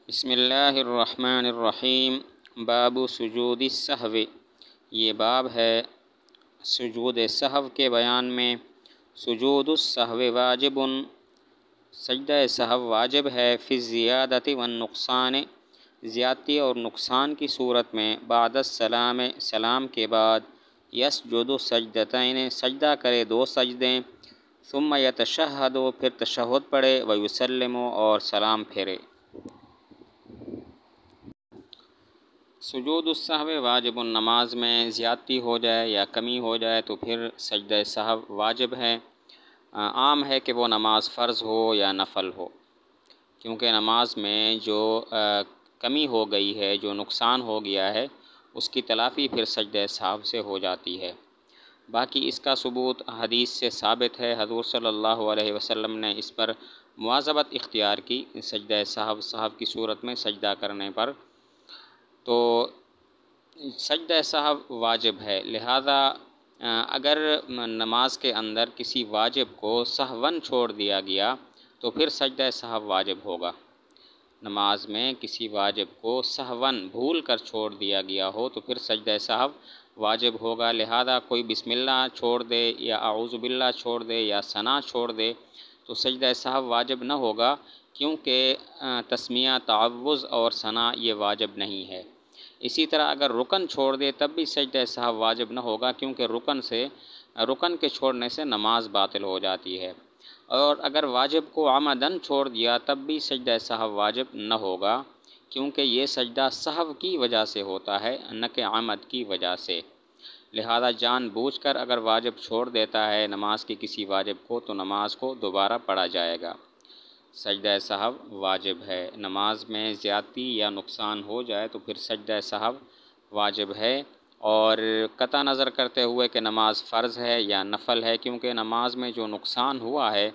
بسم اللہ الرحمن الرحیم۔ باب سجود السہو، یہ باب ہے سجود سہو کے بیان میں۔ سجود السہو واجب، سجدہ سہو واجب ہے فی الزیادۃ والنقصان، زیادتی اور نقصان کی صورت میں، بعد السلام، سلام کے بعد، یسجد سجدتین، سجدہ کرے دو سجدیں، ثم یتشہد، پھر تشہد پڑھے، ویسلم، اور سلام پھیرے۔ سجود السہو واجب، نماز میں زیادتی ہو جائے یا کمی ہو جائے تو پھر سجدہ سہو واجب ہے۔ عام ہے کہ وہ نماز فرض ہو یا نفل ہو، کیونکہ نماز میں جو کمی ہو گئی ہے، جو نقصان ہو گیا ہے، اس کی تلافی پھر سجدہ سہو سے ہو جاتی ہے۔ باقی اس کا ثبوت حدیث سے ثابت ہے، حضور صلی اللہ علیہ وسلم نے اس پر مواظبت اختیار کی، سجدہ سہو کی صورت میں سجدہ کرنے پر، تو سجدہ سہو واجب ہے۔ لہذا اگر نماز کے اندر کسی واجب کو سہواً چھوڑ دیا گیا تو پھر سجدہ سہو واجب ہوگا۔ نماز میں کسی واجب کو سہواً بھول کر چھوڑ دیا گیا ہو تو پھر سجدہ سہو واجب ہوگا۔ لہذا کوئی بسم اللہ چھوڑ دے یا اعوذ باللہ چھوڑ دے یا ثنا چھوڑ دے تو سجدہ سہو واجب نہ ہوگا، کیونکہ تسمیہ، تعوذ اور ثنا یہ واجب نہیں ہے۔ اسی طرح اگر رکن چھوڑ دے تب بھی سجدہ سہو واجب نہ ہوگا، کیونکہ رکن کے چھوڑنے سے نماز باطل ہو جاتی ہے۔ اور اگر واجب کو عمدن چھوڑ دیا تب بھی سجدہ سہو واجب نہ ہوگا، کیونکہ یہ سجدہ سہو کی وجہ سے ہوتا ہے، نہ کہ عمد کی وجہ سے۔ لہذا جان بوجھ کر اگر واجب چھوڑ دیتا ہے نماز کی کسی واجب کو تو نماز کو دوبارہ پڑھا جائے گا۔ سجدہ سہو واجب ہے۔ نماز میں زیادتی یا نقصان ہو جائے تو پھر سجدہ سہو واجب ہے، اور قطع نظر کرتے ہوئے کہ نماز فرض ہے یا نفل ہے، کیونکہ نماز میں جو نقصان ہوا ہے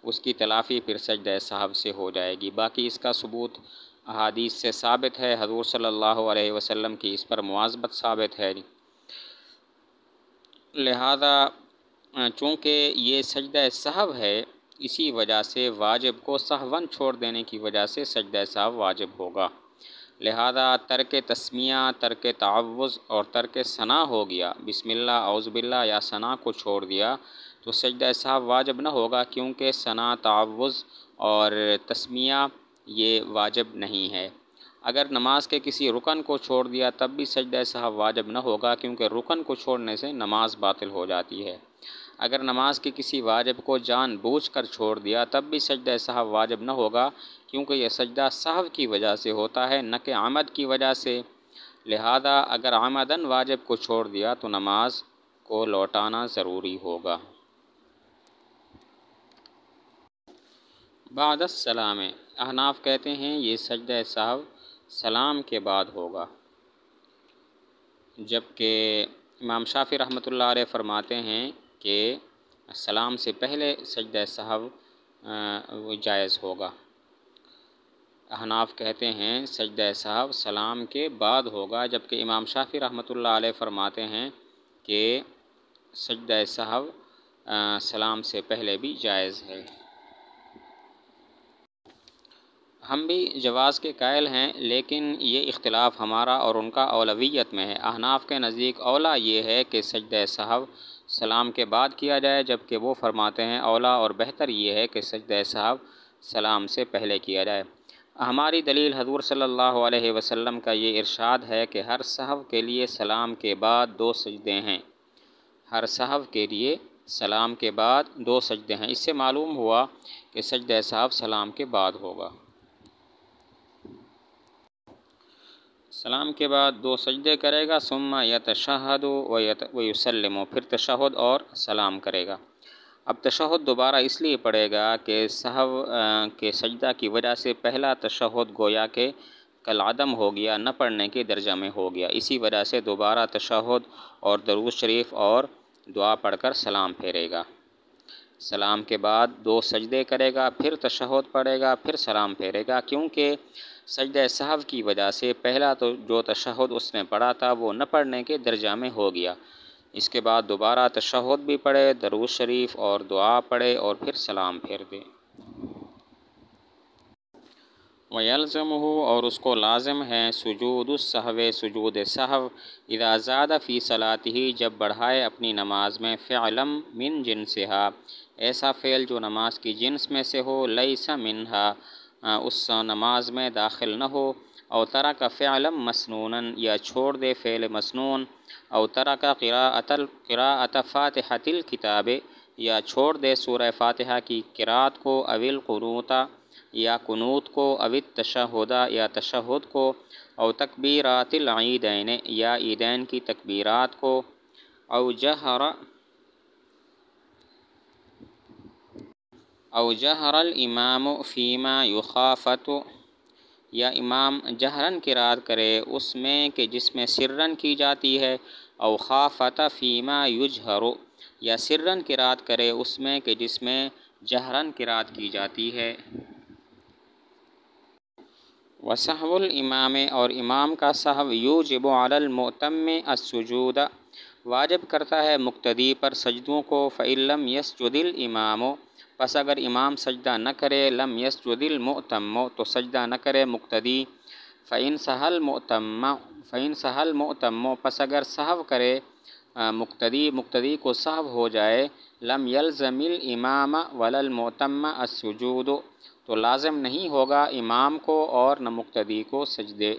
اس کی تلافی پھر سجدہ سہو سے ہو جائے گی۔ باقی اس کا ثبوت احادیث سے ثابت ہے، حضور صلی اللہ علیہ وسلم کی اس پر مواظبت ثابت ہے۔ لہذا چونکہ یہ سجدہ سہو ہے، اسی وجہ سے واجب کو سہواً چھوڑ دینے کی وجہ سے سجدہ سہو واجب ہوگا۔ لہذا ترک تسمیہ، ترک تعوذ اور ترک ثنا ہو گیا، بسم اللہ، اعوذ باللہ یا ثنا کو چھوڑ دیا تو سجدہ سہو واجب نہ ہوگا، کیونکہ ثنا، تعوذ اور تسمیہ یہ واجب نہیں ہے۔ اگر نماز کے کسی رکن کو چھوڑ دیا تب بھی سجدہ سہو واجب نہ ہوگا، کیونکہ رکن کو چھوڑنے سے نماز باطل ہو جاتی ہے۔ اگر نماز کے کسی واجب کو جان بوجھ کر چھوڑ دیا تب بھی سجدہ سہو واجب نہ ہوگا، کیونکہ یہ سجدہ سہو کی وجہ سے ہوتا ہے، نہ کہ عمد کی وجہ سے۔ لہذا اگر عمدن واجب کو چھوڑ دیا تو نماز کو لوٹانا ضروری ہوگا۔ بعد السلام، احناف کہتے ہیں یہ سجدہ سہو سلام کے بعد ہوگا، جبکہ امام شافعی رحمۃ اللہ علیہ فرماتے ہیں کہ سلام سے پہلے سجدہ سہو جائز ہوگا۔ احناف کہتے ہیں سجدہ سہو سلام کے بعد ہوگا، جبکہ امام شافعی رحمۃ اللہ علیہ فرماتے ہیں کہ سجدہ سہو سلام سے پہلے بھی جائز ہے۔ ہم بھی جواز کے قائل ہیں، لیکن یہ اختلاف ہمارا اور ان کا اولویت میں ہے۔ احناف کے نزدیک اولا یہ ہے کہ سجدہ سہو سلام کے بعد کیا جائے، جبکہ وہ فرماتے ہیں اولا اور بہتر یہ ہے کہ سجدہ سہو سلام سے پہلے کیا جائے۔ ہماری دلیل حضور صلی اللہ علیہ وسلم کا یہ ارشاد ہے کہ ہر سہو کے لیے سلام کے بعد دو سجدے ہیں، ہر سہو کے لیے سلام کے بعد دو سجدے ہیں۔ اس سے معلوم ہوا کہ سجدہ سہو سلام کے بعد ہوگا۔ سلام کے بعد دو سجدے کرے گا، ثم یتشہد ویسلم، پھر تشہد اور سلام کرے گا۔ اب تشہد دوبارہ اس لیے پڑھے گا کہ سہو کے سجدہ کی وجہ سے پہلا تشہد گویا کہ کالعدم ہو گیا، نہ پڑھنے کے درجہ میں ہو گیا، اسی وجہ سے دوبارہ تشہد اور درود شریف اور دعا پڑھ کر سلام پھیرے گا۔ سلام کے بعد دو سجدے کرے گا، پھر تشہد پڑھے گا، پھر سلام پھیرے گا، کیونکہ سجدہ سہو کی وجہ سے پہلا تو جو تشہد اس نے پڑھا تھا وہ نہ پڑھنے کے درجہ میں ہو گیا۔ اس کے بعد دوبارہ تشہد بھی پڑھے، درود شریف اور دعا پڑھے اور پھر سلام پھیر دے۔ وَيَلْزَمُهُ اور اس کو لازم ہے سجود السہو سجود سہو اذا زاد فی صلاتہ جب بڑھائے اپنی نماز میں فعلا من جنسہا ایسا فعل جو نماز کی جنس میں سے ہو لیس منہا اس نماز میں داخل نہ ہو او ترک فعلا مسنونا یا چھوڑ دے فعل مسنون او ترک قراءۃ فاتحۃ الکتاب یا چھوڑ دے سورہ فاتحہ کی قراءت کو او القنوت یا قنوت کو او التشہد یا تشہد کو او تکبیرات العیدین یا عیدین کی تکبیرات کو او جہر الامام فیما یخافت یا امام جہرن قرات کرے اس میں کہ جس میں سرن کی جاتی ہے او خافت فیما یجہر یا سرن قرات کرے اس میں کہ جس میں جہرن قرات کی جاتی ہے وسہو الامام اور امام کا سہو یوجب علی المؤتم السجود واجب کرتا ہے مقتدی پر سجدوں کو فإن لم یسجد الامام پس اگر امام سجدہ نہ کرے لم یسجد المؤتم تو سجدہ نہ کرے مقتدی فإن سہل المؤتم پس اگر سہو کرے مقتدی کو سہو ہو جائے لم یلزم الامام ولا المؤتم السجود تو لازم نہیں ہوگا امام کو اور نہ مقتدی کو سجدے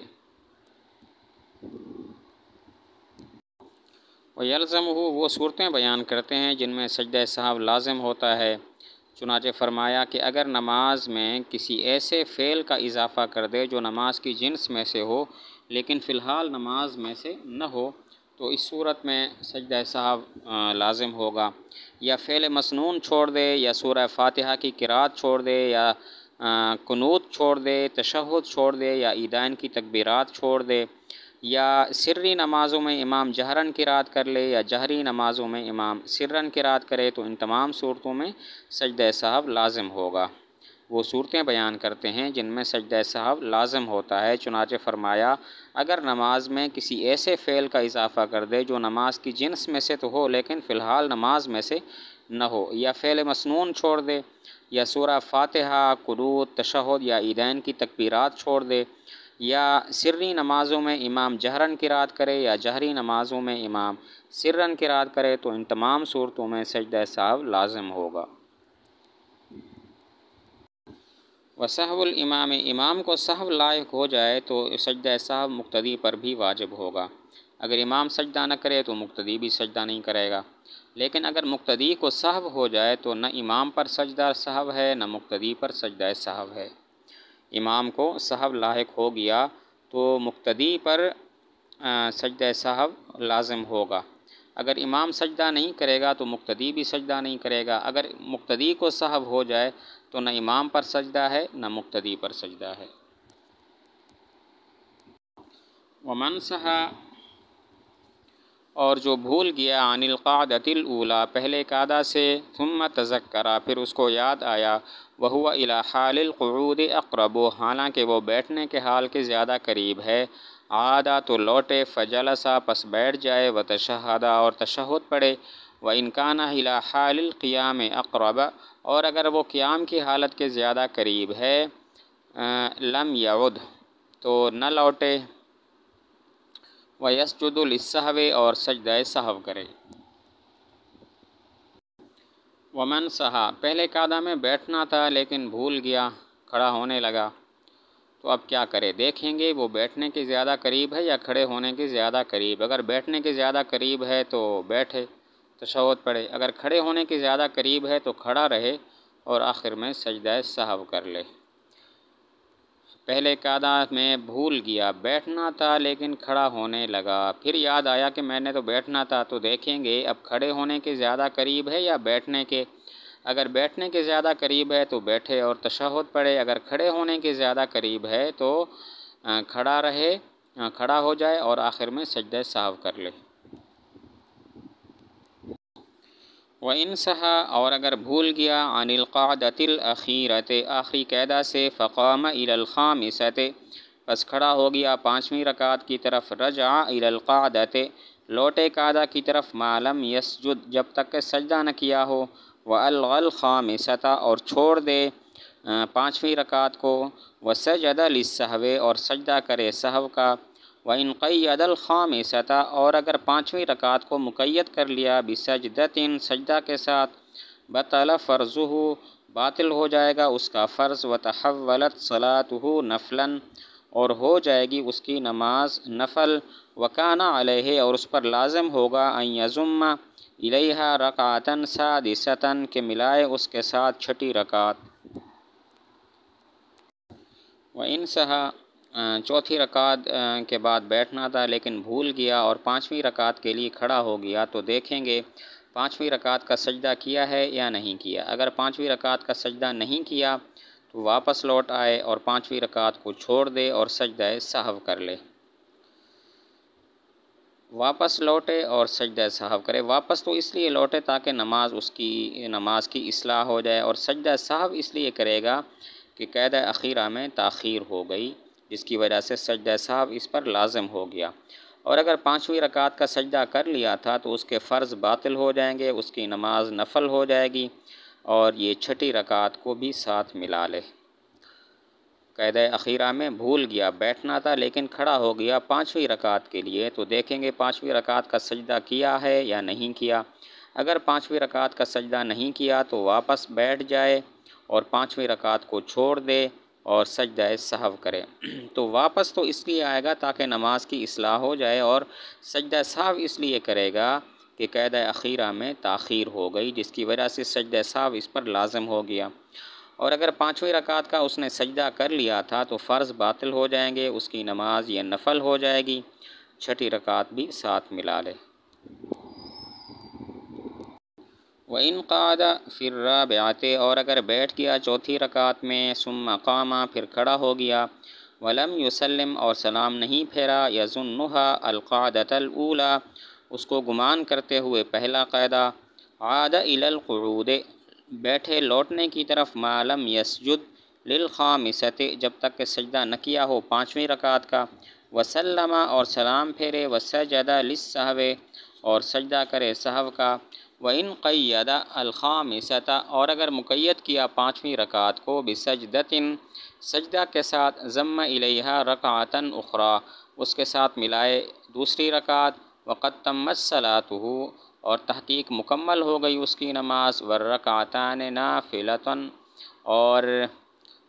وَيَلْزَمُهُ وہ صورتیں بیان کرتے ہیں جن میں سجدہ سہو لازم ہوتا ہے چنانچہ فرمایا کہ اگر نماز میں کسی ایسے فعل کا اضافہ کر دے جو نماز کی جنس میں سے ہو لیکن فی الحال نماز میں سے نہ ہو تو اس صورت میں سجدہ سہو لازم ہوگا یا فعل مسنون چھوڑ دے یا سورہ فاتحہ کی قرات چھوڑ دے یا قنوت چھوڑ دے تشہد چھوڑ دے یا عیدین کی تکبیرات چھوڑ دے یا سری نمازوں میں امام جہرن قرات کر لے یا جہری نمازوں میں امام سرن قرات کرے تو ان تمام صورتوں میں سجدہ سہو لازم ہوگا وہ صورتیں بیان کرتے ہیں جن میں سجدہ سہو لازم ہوتا ہے چنانچہ فرمایا اگر نماز میں کسی ایسے فعل کا اضافہ کر دے جو نماز کی جنس میں سے تو ہو لیکن فی الحال نماز میں سے نہ ہو یا فعل مسنون چھوڑ دے یا سورہ فاتحہ قنوت تشہد یا عیدین کی تکبیرات چھوڑ دے یا سری نمازوں میں امام جہرن قرات کرے یا جہری نمازوں میں امام سرن قرات کرے تو ان تمام صورتوں میں سجدہ سہو لازم ہوگا وسہو الامام امام کو سہو لاحق ہو جائے تو سجدہ سہو مقتدی پر بھی واجب ہوگا اگر امام سجدہ نہ کرے تو مقتدی بھی سجدہ نہیں کرے گا لیکن اگر مقتدی کو سہو ہو جائے تو نہ امام پر سجدہ سہو ہے نہ مقتدی پر سجدہ سہو ہے امام کو سہو لاحق ہو گیا تو مقتدی پر سجدہ سہو لازم ہوگا اگر امام سجدہ نہیں کرے گا تو مقتدی بھی سجدہ نہیں کرے گا اگر مقتدی کو سہو ہو جائے تو نہ امام پر سجدہ ہے نہ مقتدی پر سجدہ ہے ومن سہا اور جو بھول گیا عن القعدۃ الاولی پہلے قعدہ سے ثم تذکرہ پھر اس کو یاد آیا وہو الی حال القعود اقرب حالانکہ وہ بیٹھنے کے حال کے زیادہ قریب ہے عادہ تو لوٹے فجلسا پس بیٹھ جائے وتشہدہ اور تشہد پڑھے وَإِنْ كَانَ إِلَى حَالِ الْقِيَامِ أَقْرَبَ اور اگر وہ قیام کی حالت کے زیادہ قریب ہے لم یعد تو نہ لوٹے وَيَسْجُدُ لِلسَّهْوِ اور سجدہ سہو کرے ومن سہا پہلے قعدہ میں بیٹھنا تھا لیکن بھول گیا کھڑا ہونے لگا تو اب کیا کرے دیکھیں گے وہ بیٹھنے کے زیادہ قریب ہے یا کھڑے ہونے کے زیادہ قریب اگر بیٹھنے کے زیادہ قریب ہے تو بیٹھے تشہد پڑھے اگر کھڑے ہونے کے زیادہ قریب ہے تو کھڑا رہے اور آخر میں سجدہ سہو کر لے پہلے قعدہ میں بھول گیا بیٹھنا تھا لیکن کھڑا ہونے لگا پھر یاد آیا کہ میں نے تو بیٹھنا تھا تو دیکھیں گے اب کھڑے ہونے کے زیادہ قریب ہے یا بیٹھنے کے اگر بیٹھنے کے زیادہ قریب ہے تو بیٹھے اور تشہد پڑھے اگر کھڑے ہونے کے زیادہ قریب ہے تو کھڑا رہے کھڑا ہو جائے اور آخر میں سجدہ سہو کر لے وَإِنْ سَهَا اور اگر بھول گیا عن القعدۃ الأخیرۃ آخری قعدہ سے فقام إلی الخامسۃ پس کھڑا ہو گیا پانچویں رکعت کی طرف رجع إلی القعدۃ لوٹے قعدہ کی طرف ما لم یسجد جب تک کہ سجدہ نہ کیا ہو وَأَلْغَى الْخَامِسَةَ اور چھوڑ دے پانچویں رکعت کو، وسجد للسہو اور سجدہ کرے سہو کا، وَإِنْ قَيَّدَ الْخَامِسَةَ اور اگر پانچویں رکعت کو مقید کر لیا بسجدۃ سجدہ کے ساتھ، بطل فرضہ باطل ہو جائے گا اس کا فرض، وتحولت صلاتہ نفلا اور ہو جائے گی اس کی نماز نفل، وکان علیہ اور اس پر لازم ہوگا ان یضم الیہا رکعۃ سادسۃ کہ ملائے اس کے ساتھ چھٹی رکعت، وَإِنْ سَہَا چوتھی رکعت کے بعد بیٹھنا تھا لیکن بھول گیا اور پانچویں رکعت کے لیے کھڑا ہو گیا، تو دیکھیں گے پانچویں رکعت کا سجدہ کیا ہے یا نہیں کیا۔ اگر پانچویں رکعت کا سجدہ نہیں کیا تو واپس لوٹ آئے اور پانچویں رکعت کو چھوڑ دے اور سجدہ سہو کر لے۔ واپس لوٹے اور سجدہ سہو کرے، واپس تو اس لیے لوٹے تاکہ نماز کی اصلاح ہو جائے، اور سجدہ سہو اس لیے کرے گا کہ قاعدہ اخیرہ میں تاخیر ہو گئی جس کی وجہ سے سجدہ سہو اس پر لازم ہو گیا، اور اگر پانچویں رکعت کا سجدہ کر لیا تھا تو اس کے فرض باطل ہو جائیں گے، اس کی نماز نفل ہو جائے گی، اور یہ چھٹی رکعت کو بھی ساتھ ملا لے۔ قاعدہ اخیرہ میں بھول گیا، بیٹھنا تھا لیکن کھڑا ہو گیا پانچویں رکعت کے لیے، تو دیکھیں گے پانچویں رکعت کا سجدہ کیا ہے یا نہیں کیا۔ اگر پانچویں رکعت کا سجدہ نہیں کیا تو واپس بیٹھ جائے اور پانچویں رکعت کو چھوڑ دے اور سجدہ سہو کرے، تو واپس تو اس لیے آئے گا تاکہ نماز کی اصلاح ہو جائے، اور سجدہ سہو اس لیے کرے گا کہ قاعدہ اخیرہ میں تاخیر ہو گئی جس کی وجہ سے سجدہ سہو اس پر لازم ہو گیا، اور اگر پانچویں رکعت کا اس نے سجدہ کر لیا تھا تو فرض باطل ہو جائیں گے، اس کی نماز یہ نفل ہو جائے گی، چھٹی رکعت بھی ساتھ ملا لے۔ وَإِنْ قَعَدَ فِي الرَّابِعَةِ اور اگر بیٹھ گیا چوتھی رکعت میں، ثُمَّ قَامَ پھر کھڑا ہو گیا، وَلَمْ يُسَلِّمْ اور سلام نہیں پھیرا، يَظُنُّهَا الْقَعْدَةَ الْأُولَى اس کو گمان کرتے ہوئے پہلا قاعدہ، عَادَ إِلَى الْقُعُودِ بیٹھے لوٹنے کی طرف، مَا لَمْ يَسْجُدْ لِلْخَامِسَةِ جب تک کہ سجدہ نہ کیا ہو پانچویں رکعت کا، وَسَلَّمَ اور سلام پھیرے، وَسَجَدَ لِلسَّهْوِ اور سجدہ کرے سہو کا، وَإِنْ قَيَّدَ الْخَامِسَةَ اور اگر مقید کیا پانچویں رکعت کو بسجدۃ سجدہ کے ساتھ، ضم الیہا رکعۃ اخری اس کے ساتھ ملائے دوسری رکعت، وقد تمت صلاتہ اور تحقیق مکمل ہو گئی اس کی نماز، والرکعتان نافلۃ اور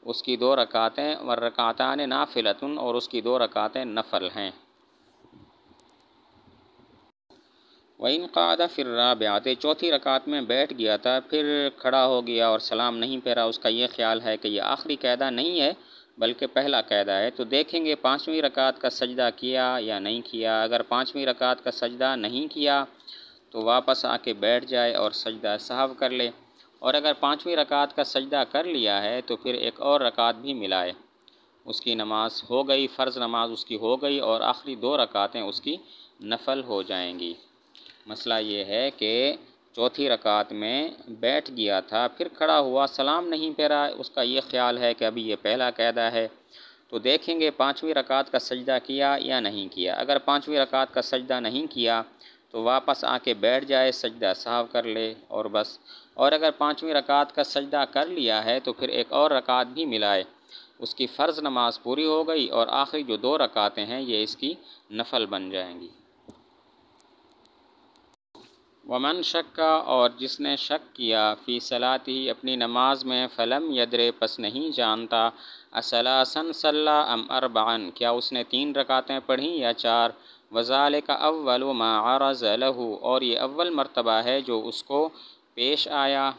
اس کی دو رکعتیں، والرکعتان نافلۃ اور اس کی دو رکعتیں نفل ہیں۔ وَإِنْ قَعَدَ فِي الرَّابِعَةِ چوتھی رکعت میں بیٹھ گیا تھا، پھر کھڑا ہو گیا اور سلام نہیں پھیرا، اس کا یہ خیال ہے کہ یہ آخری قاعدہ نہیں ہے بلکہ پہلا قاعدہ ہے، تو دیکھیں گے پانچویں رکعت کا سجدہ کیا یا نہیں کیا۔ اگر پانچویں رکعت کا سجدہ نہیں کیا تو واپس آ کے بیٹھ جائے اور سجدہ سہو کر لے، اور اگر پانچویں رکعت کا سجدہ کر لیا ہے تو پھر ایک اور رکعت بھی ملائے، اس کی نماز ہو گئی، فرض نماز اس کی ہو گئی، اور آخری دو رکعتیں اس کی نفل ہو جائیں گی۔ مسئلہ یہ ہے کہ چوتھی رکعت میں بیٹھ گیا تھا، پھر کھڑا ہوا، سلام نہیں پھیرا، اس کا یہ خیال ہے کہ ابھی یہ پہلا قاعدہ ہے، تو دیکھیں گے پانچویں رکعت کا سجدہ کیا یا نہیں کیا۔ اگر پانچویں رکعت کا سجدہ نہیں کیا تو واپس آ کے بیٹھ جائے، سجدہ سہو کر لے اور بس، اور اگر پانچویں رکعت کا سجدہ کر لیا ہے تو پھر ایک اور رکعت بھی ملائے، اس کی فرض نماز پوری ہو گئی، اور آخری جو دو رکعتیں ہیں یہ اس کی نفل بن جائیں گی۔ ومن شک اور جس نے شک کیا فی صلاتہ اپنی نماز میں، فلم یدرے پس نہیں جانتا، اثلاثاً صلی ام اربعاً کیا اس نے تین رکعتیں پڑھیں یا چار، وذالک اول ما عرض لہ اور یہ اول مرتبہ ہے جو اس کو پیش آیا،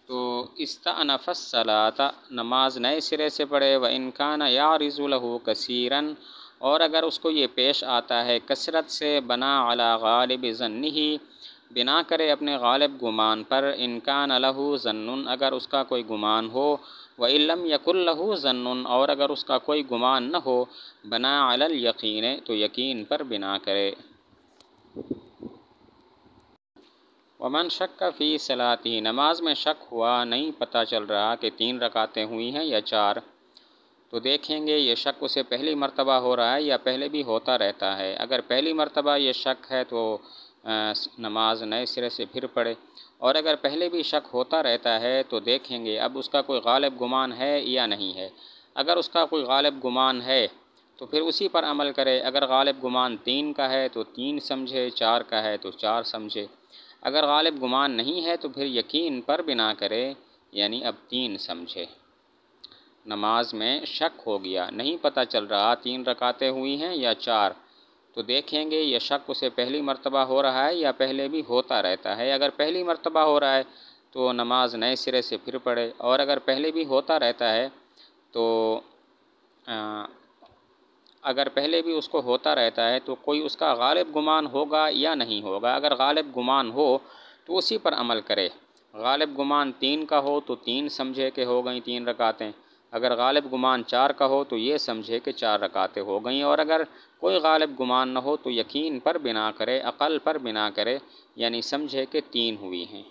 تو استأنف الصلاۃ نماز نئے سرے سے پڑھے، وإن کان یعرض لہ کثیراً اور اگر اس کو یہ پیش آتا ہے کثرت سے، بنا علی غالب ظنہ بنا کرے اپنے غالب گمان پر، ان کان لہ ظن اگر اس کا کوئی گمان ہو، وإن لم یکن لہ ظن اور اگر اس کا کوئی گمان نہ ہو، بنا علی الیقین تو یقین پر بنا کرے۔ ومن شک فی صلاتہ نماز میں شک ہوا، نہیں پتہ چل رہا کہ تین رکعتیں ہوئی ہیں یا چار، تو دیکھیں گے یہ شک اسے پہلی مرتبہ ہو رہا ہے یا پہلے بھی ہوتا رہتا ہے۔ اگر پہلی مرتبہ یہ شک ہے تو نماز نئے سرے سے پھر پڑھے، اور اگر پہلے بھی شک ہوتا رہتا ہے تو دیکھیں گے اب اس کا کوئی غالب گمان ہے یا نہیں ہے۔ اگر اس کا کوئی غالب گمان ہے تو پھر اسی پر عمل کرے۔ اگر غالب گمان 3 کا ہے تو 3 سمجھے، 4 کا ہے تو 4 سمجھے۔ اگر غالب گمان نہیں ہے تو پھر یقین پر بنا کرے، یعنی اب 3 سمجھے۔ نماز میں شک ہو گیا، نہیں پتہ چل رہا 3 رکعتیں ہوئی ہیں یا 4، تو دیکھیں گے یہ شک اسے پہلی مرتبہ ہو رہا ہے یا پہلے بھی ہوتا رہتا ہے۔ اگر پہلی مرتبہ ہو رہا ہے تو نماز نئے سرے سے پھر پڑھے، اور اگر پہلے بھی ہوتا رہتا ہے تو اگر پہلے بھی اس کو ہوتا رہتا ہے تو کوئی اس کا غالب گمان ہوگا یا نہیں ہوگا۔ اگر غالب گمان ہو تو اسی پر عمل کرے۔ غالب گمان 3 کا ہو تو 3 سمجھے کہ ہو گئیں 3 رکعتیں۔ اگر غالب گمان 4 کا ہو تو یہ سمجھے کہ 4 رکعتیں ہو گئیں، اور اگر کوئی غالب گمان نہ ہو تو یقین پر بنا کرے، عقل پر بنا کرے، یعنی سمجھے کہ 3 ہوئی ہیں۔